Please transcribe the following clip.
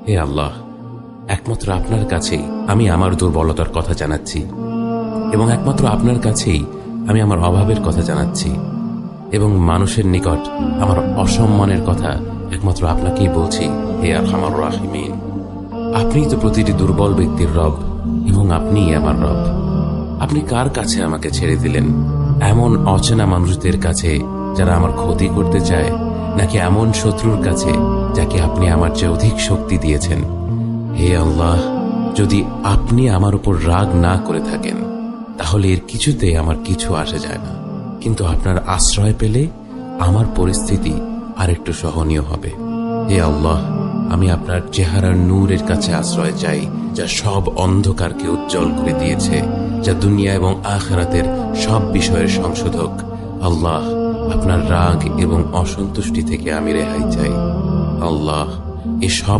হে আল্লাহ, একমাত্র আপনার কাছেই আমি আমার দুর্বলতার কথা জানাচ্ছি, এবং একমাত্র আপনার কাছেই আমি আমার অভাবের কথা জানাচ্ছি, এবং মানুষের নিকট আমার অসম্মানের কথা একমাত্র আপনাকেই বলছি। হে আরহামার রাহিমিন, আপনিই তো প্রতিটি দুর্বল ব্যক্তির রব, এবং আপনিই আমার রব। আপনি কার কাছে আমাকে ছেড়ে দিলেন? এমন অচেনা মানুষদের কাছে যারা আমার ক্ষতি করতে চায়, নাকি এমন শত্রুর কাছে যাকে আপনি আমার চেয়ে অধিক শক্তি দিয়েছেন? হে আল্লাহ, যদি আপনি আমার উপর রাগ না করে থাকেন তাহলে এর কিছুতে আমার কিছু আসে যায় না, কিন্তু আপনার আশ্রয় পেলে আমার পরিস্থিতি আরেকটু সহনীয় হবে। হে আল্লাহ, আমি আপনার চেহারার নূরের কাছে আশ্রয় চাই, যা সব অন্ধকারকে উজ্জ্বল করে দিয়েছে, যা দুনিয়া এবং আখিরাতের সব বিষয়ের সংশোধক। আল্লাহ, আপনার রাগ এবং অসন্তুষ্টি থেকে আমি রেহাই চাই। আল্লাহ, এসব